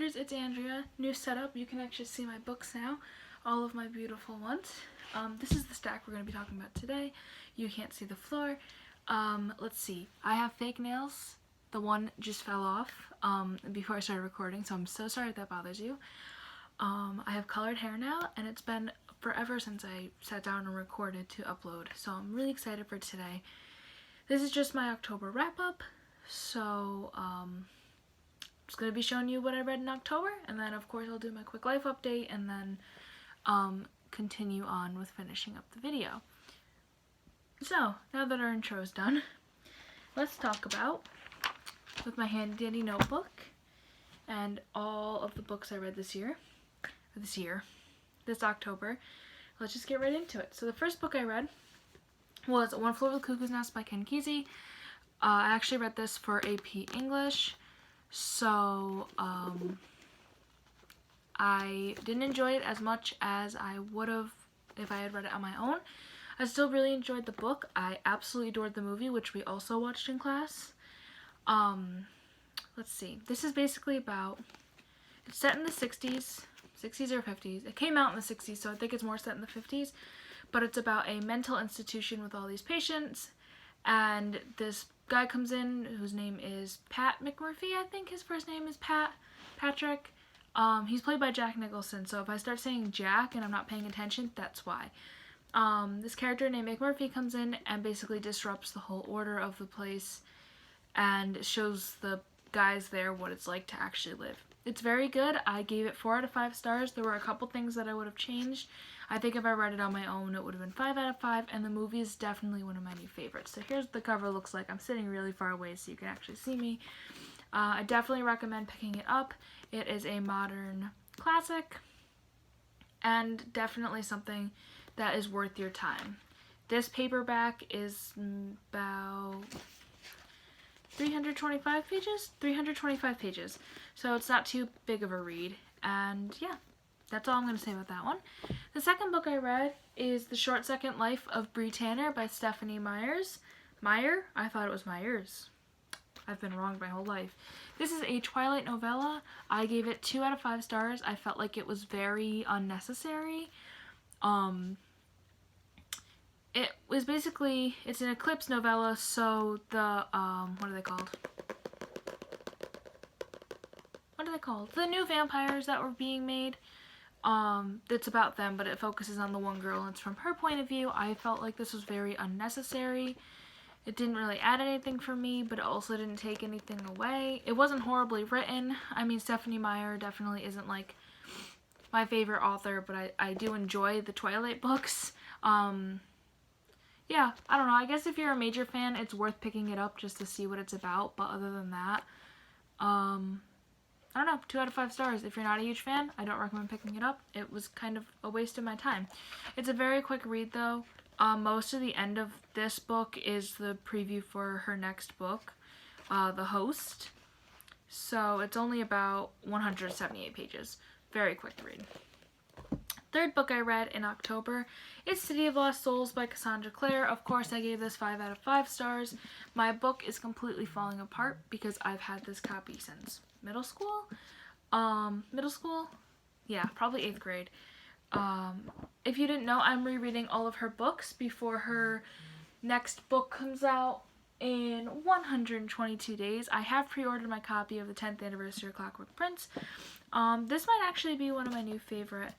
readers, it's Andrea. New setup, you can actually see my books now, all of my beautiful ones. This is the stack we're going to be talking about today. You can't see the floor. Let's see, I have fake nails. The one just fell off before I started recording, so I'm so sorry if that bothers you. I have colored hair now, and it's been forever since I sat down and recorded to upload, so I'm really excited for today. This is just my October wrap-up, so I'm just going to be showing you what I read in October, and then of course I'll do my quick life update, and then continue on with finishing up the video. So, now that our intro is done, let's talk about, with my handy dandy notebook, and all of the books I read this October, let's just get right into it. So the first book I read was One Flew Over the Cuckoo's Nest by Ken Kesey. I actually read this for AP English, so I didn't enjoy it as much as I would have if I had read it on my own. I still really enjoyed the book. I absolutely adored the movie, which we also watched in class. Let's see. This is basically about, it's set in the 60s or 50s. It came out in the 60s, so I think it's more set in the 50s. But it's about a mental institution with all these patients, and this guy comes in whose name is Pat McMurphy. I think his first name is Patrick. He's played by Jack Nicholson, so if I start saying Jack and I'm not paying attention, that's why. This character named McMurphy comes in and basically disrupts the whole order of the place and shows the guys there what it's like to actually live. It's very good. I gave it 4 out of 5 stars. There were a couple things that I would have changed. I think if I read it on my own, it would have been 5 out of 5, and the movie is definitely one of my new favorites. So here's what the cover looks like. I'm sitting really far away so you can actually see me. I definitely recommend picking it up. It is a modern classic and definitely something that is worth your time. This paperback is about 325 pages? 325 pages. So it's not too big of a read. And yeah, that's all I'm going to say about that one. The second book I read is The Short Second Life of Bree Tanner by Stephanie Myers. Meyer? I thought it was Myers. I've been wrong my whole life. This is a Twilight novella. I gave it 2 out of 5 stars. I felt like it was very unnecessary. It was basically, it's an eclipse novella, so the, what are they called? The new vampires that were being made. It's about them, but it focuses on the one girl, and it's from her point of view. I felt like this was very unnecessary. It didn't really add anything for me, but it also didn't take anything away. It wasn't horribly written. I mean, Stephanie Meyer definitely isn't like my favorite author, but I do enjoy the Twilight books. Yeah, I don't know. I guess if you're a major fan, it's worth picking it up just to see what it's about. But other than that, I don't know, 2 out of 5 stars. If you're not a huge fan, I don't recommend picking it up. It was kind of a waste of my time. It's a very quick read, though. Most of the end of this book is the preview for her next book, The Host. So it's only about 178 pages. Very quick read. Third book I read in October is City of Lost Souls by Cassandra Clare. Of course, I gave this 5 out of 5 stars. My book is completely falling apart because I've had this copy since middle school? Yeah, probably 8th grade. If you didn't know, I'm rereading all of her books before her next book comes out in 122 days. I have pre-ordered my copy of the 10th anniversary of Clockwork Prince. This might actually be one of my new favorite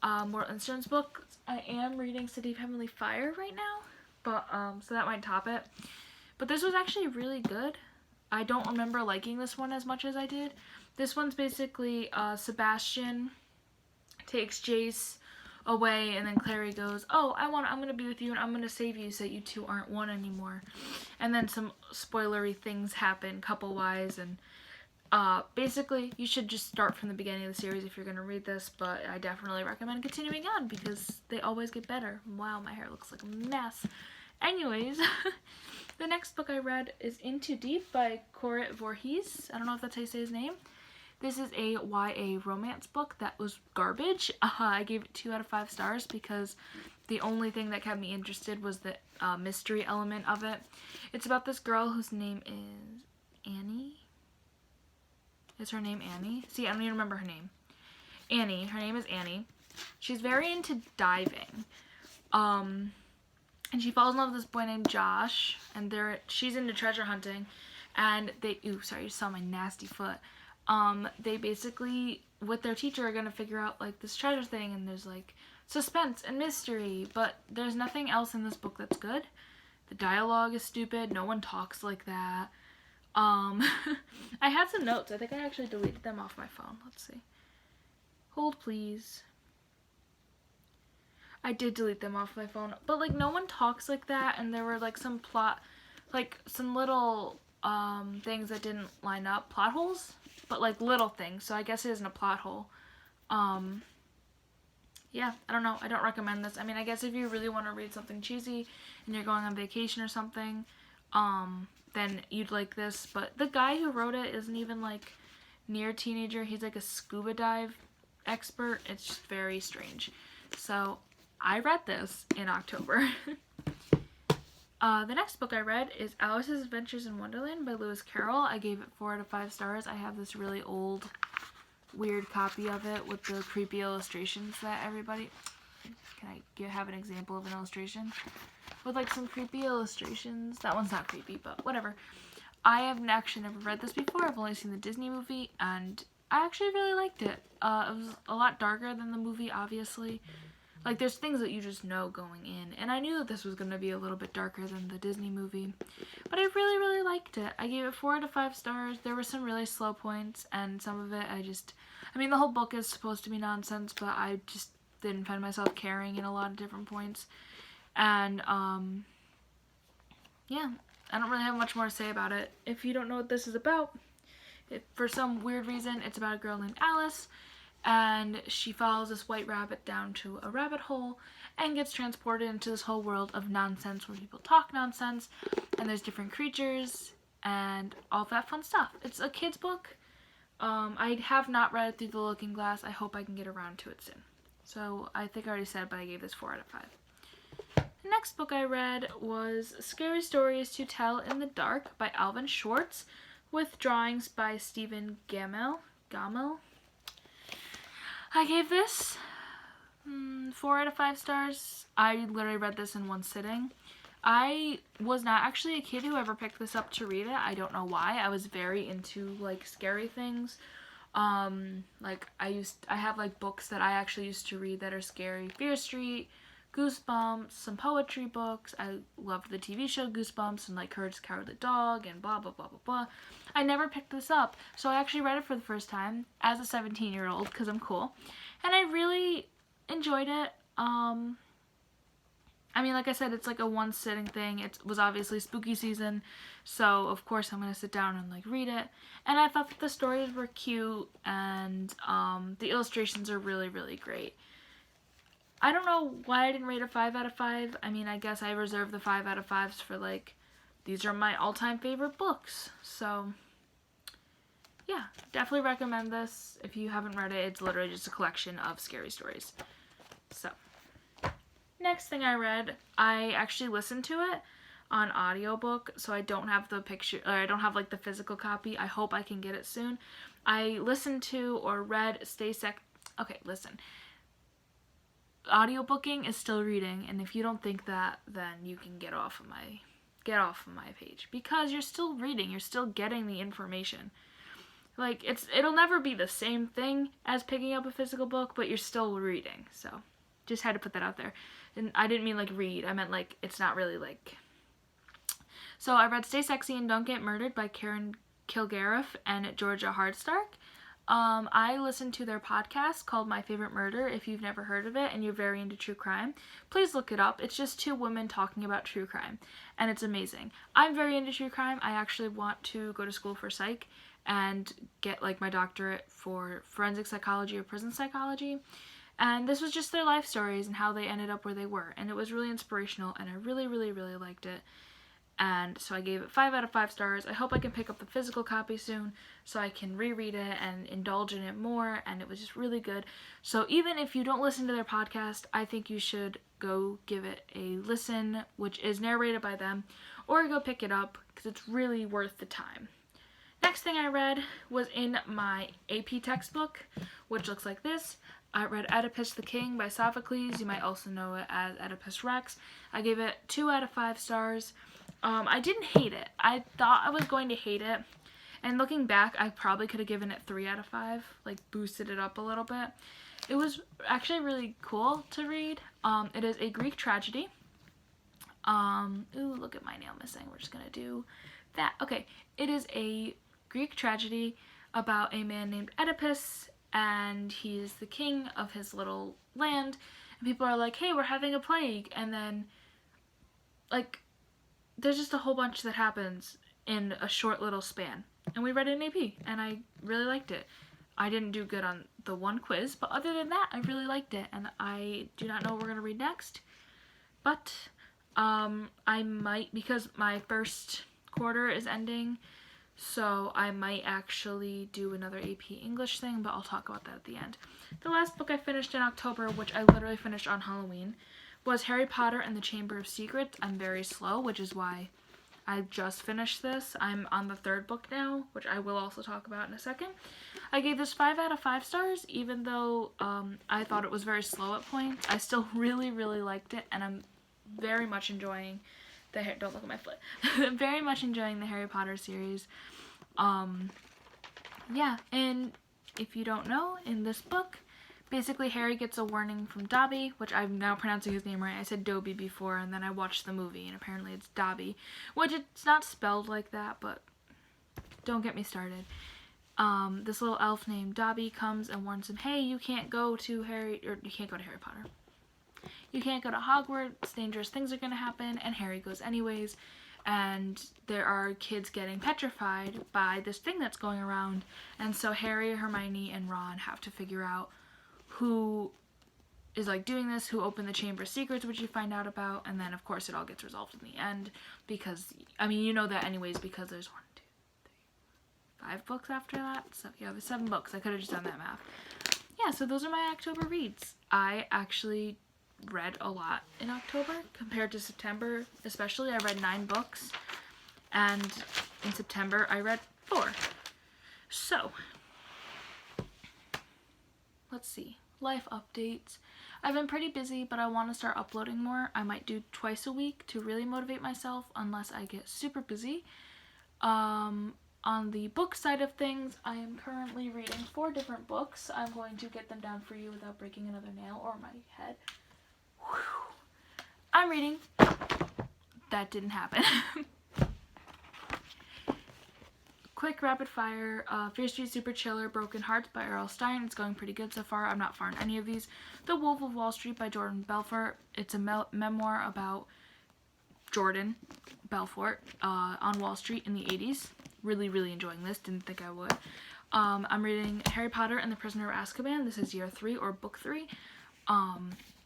Mortland Stone's books. I am reading City of Heavenly Fire right now, but so that might top it. But this was actually really good. I don't remember liking this one as much as I did. This one's basically Sebastian takes Jace away, and then Clary goes, oh, I'm gonna be with you and I'm gonna save you so you two aren't one anymore. And then some spoilery things happen couple-wise, and basically you should just start from the beginning of the series if you're gonna read this, but I definitely recommend continuing on because they always get better. Wow, my hair looks like a mess. Anyways, the next book I read is Into Deep by Corit Voorhees. I don't know if that's how you say his name. This is a YA romance book that was garbage. I gave it 2 out of 5 stars because the only thing that kept me interested was the mystery element of it. It's about this girl whose name is Annie. Is her name Annie? See, I don't even remember her name. Annie. Her name is Annie. She's very into diving. And she falls in love with this boy named Josh, and she's into treasure hunting, and ooh, sorry, you saw my nasty foot. They basically, with their teacher, are gonna figure out, like, this treasure thing, and there's, like, suspense and mystery, but there's nothing else in this book that's good. The dialogue is stupid. No one talks like that. I had some notes. I think I actually deleted them off my phone. Let's see. Hold, please. I did delete them off my phone, but, like, no one talks like that, and there were, like, some plot, like, some little, things that didn't line up. Plot holes? But, like, little things, so I guess it isn't a plot hole. Yeah, I don't know. I don't recommend this. I mean, I guess if you really want to read something cheesy and you're going on vacation or something, then you'd like this. But the guy who wrote it isn't even, like, near teenager. He's, like, a scuba dive expert. It's just very strange. So, I read this in October. The next book I read is Alice's Adventures in Wonderland by Lewis Carroll. I gave it 4 out of 5 stars. I have this really old, weird copy of it with the creepy illustrations that everybody... Can I have an example of an illustration? With, like, some creepy illustrations. That one's not creepy, but whatever. I have actually never read this before. I've only seen the Disney movie, and I actually really liked it. It was a lot darker than the movie, obviously. Like, there's things that you just know going in. And I knew that this was going to be a little bit darker than the Disney movie. But I really, really liked it. I gave it 4 out of 5 stars. There were some really slow points. And some of it I mean, the whole book is supposed to be nonsense. But I just didn't find myself caring in a lot of different points. And, yeah. I don't really have much more to say about it. If you don't know what this is about, for some weird reason, it's about a girl named Alice. And she follows this white rabbit down to a rabbit hole and gets transported into this whole world of nonsense where people talk nonsense and there's different creatures and all that fun stuff. It's a kid's book. I have not read it through the looking glass. I hope I can get around to it soon. So I think I already said, but I gave this 4 out of 5. The next book I read was Scary Stories to Tell in the Dark by Alvin Schwartz with drawings by Stephen Gamel. I gave this 4 out of 5 stars. I literally read this in one sitting. I was not actually a kid who ever picked this up to read it. I don't know why. I was very into, like, scary things. Like, I have, like, books that I actually used to read that are scary. Fear Street, Goosebumps, some poetry books. I loved the TV show Goosebumps and, like, Courage the Cowardly Dog and blah, blah, blah, blah, blah. I never picked this up, so I actually read it for the first time as a 17-year-old because I'm cool. And I really enjoyed it. I mean, like I said, it's like a one-sitting thing. It was obviously spooky season, so of course I'm going to sit down and, like, read it. And I thought that the stories were cute, and the illustrations are really, really great. I don't know why I didn't rate it 5 out of 5. I mean, I guess I reserved the 5 out of 5s for, like, these are my all-time favorite books. So, yeah, definitely recommend this. If you haven't read it, it's literally just a collection of scary stories. So, next thing I read, I actually listened to it on audiobook, so I don't have the picture, or I don't have, like, the physical copy. I hope I can get it soon. I listened to or read Okay, listen. Audiobooking is still reading, and if you don't think that, then you can get off of my page, because you're still reading, you're still getting the information. Like, it'll never be the same thing as picking up a physical book, but you're still reading. So just had to put that out there. And I didn't mean, like, read, I meant, like, it's not really, like... So I read Stay Sexy and Don't Get Murdered by Karen Kilgariff and Georgia Hardstark. I listened to their podcast called My Favorite Murder. If you've never heard of it and you're very into true crime, please look it up. It's just 2 women talking about true crime, and it's amazing. I'm very into true crime. I actually want to go to school for psych and get, like, my doctorate for forensic psychology or prison psychology. And this was just their life stories and how they ended up where they were, and it was really inspirational, and I really, really, really liked it. And so I gave it 5 out of 5 stars. I hope I can pick up the physical copy soon so I can reread it and indulge in it more, and it was just really good. So even if you don't listen to their podcast, I think you should go give it a listen, which is narrated by them, or go pick it up because it's really worth the time. Next thing I read was in my AP textbook, which looks like this. I read Oedipus the King by Sophocles. You might also know it as Oedipus Rex. I gave it 2 out of 5 stars. I didn't hate it. I thought I was going to hate it. And looking back, I probably could have given it 3 out of 5. Like, boosted it up a little bit. It was actually really cool to read. It is a Greek tragedy. Ooh, look at my nail missing. We're just gonna do that. Okay, it is a Greek tragedy about a man named Oedipus, and he is the king of his little land. And people are like, hey, we're having a plague. And then, like, there's just a whole bunch that happens in a short little span. And we read it in AP, and I really liked it. I didn't do good on the one quiz, but other than that, I really liked it. And I do not know what we're going to read next. But I might, because my first quarter is ending, so I might actually do another AP English thing, but I'll talk about that at the end. The last book I finished in October, which I literally finished on Halloween, was Harry Potter and the Chamber of Secrets. I'm very slow, which is why I just finished this. I'm on the 3rd book now, which I will also talk about in a second. I gave this 5 out of 5 stars, even though I thought it was very slow at points. I still really, really liked it, and I'm very much enjoying the don't look at my foot. Very much enjoying the Harry Potter series. Yeah, and if you don't know, in this book, basically Harry gets a warning from Dobby, which I'm now pronouncing his name right. I said Dobby before, and then I watched the movie, and apparently it's Dobby, which it's not spelled like that, but don't get me started. This little elf named Dobby comes and warns him, hey, you can't go to Harry Potter. You can't go to Hogwarts, dangerous things are going to happen, and Harry goes anyways, and there are kids getting petrified by this thing that's going around, and so Harry, Hermione, and Ron have to figure out who is like doing this, who opened the Chamber of Secrets, which you find out about, and then of course it all gets resolved in the end, because, I mean, you know that anyways, because there's 1, 2, 3, 5 books after that, so yeah, there's 7 books. I could have just done that math. Yeah, so those are my October reads. I actually read a lot in October compared to September, especially. I read 9 books, and in September I read 4. So let's see, life updates. I've been pretty busy, but I want to start uploading more. I might do twice a week to really motivate myself, unless I get super busy. On the book side of things, I am currently reading 4 different books. I'm going to get them down for you without breaking another nail or my head. I'm reading. That didn't happen. Quick rapid fire. Fear Street Super Chiller, Broken Hearts by R.L. Stine. It's going pretty good so far. I'm not far in any of these. The Wolf of Wall Street by Jordan Belfort. It's a memoir about Jordan Belfort on Wall Street in the 80s. Really, really enjoying this. Didn't think I would. I'm reading Harry Potter and the Prisoner of Azkaban. This is year 3 or book 3.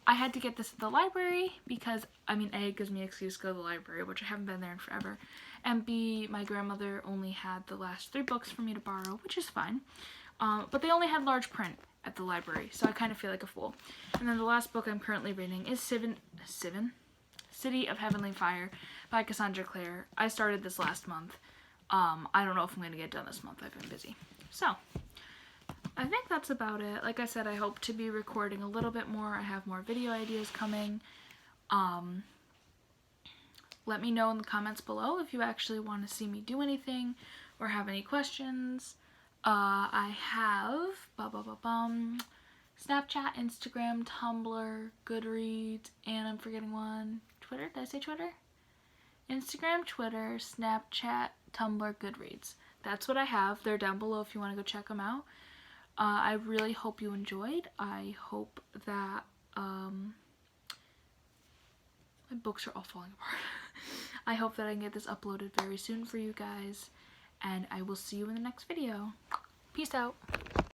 I had to get this at the library because, I mean, A, it gives me an excuse to go to the library, which I haven't been there in forever, and B, my grandmother only had the last 3 books for me to borrow, which is fine, but they only had large print at the library, so I kind of feel like a fool. And then the last book I'm currently reading is City of Heavenly Fire by Cassandra Clare. I started this last month. I don't know if I'm going to get it done this month. I've been busy. So, I think that's about it. Like I said, I hope to be recording a little bit more. I have more video ideas coming. Let me know in the comments below if you actually want to see me do anything or have any questions. I have Snapchat, Instagram, Tumblr, Goodreads, and I'm forgetting one. Twitter? Did I say Twitter? Instagram, Twitter, Snapchat, Tumblr, Goodreads. That's what I have. They're down below if you want to go check them out. I really hope you enjoyed. I hope that my books are all falling apart. I hope that I can get this uploaded very soon for you guys, and I will see you in the next video. Peace out.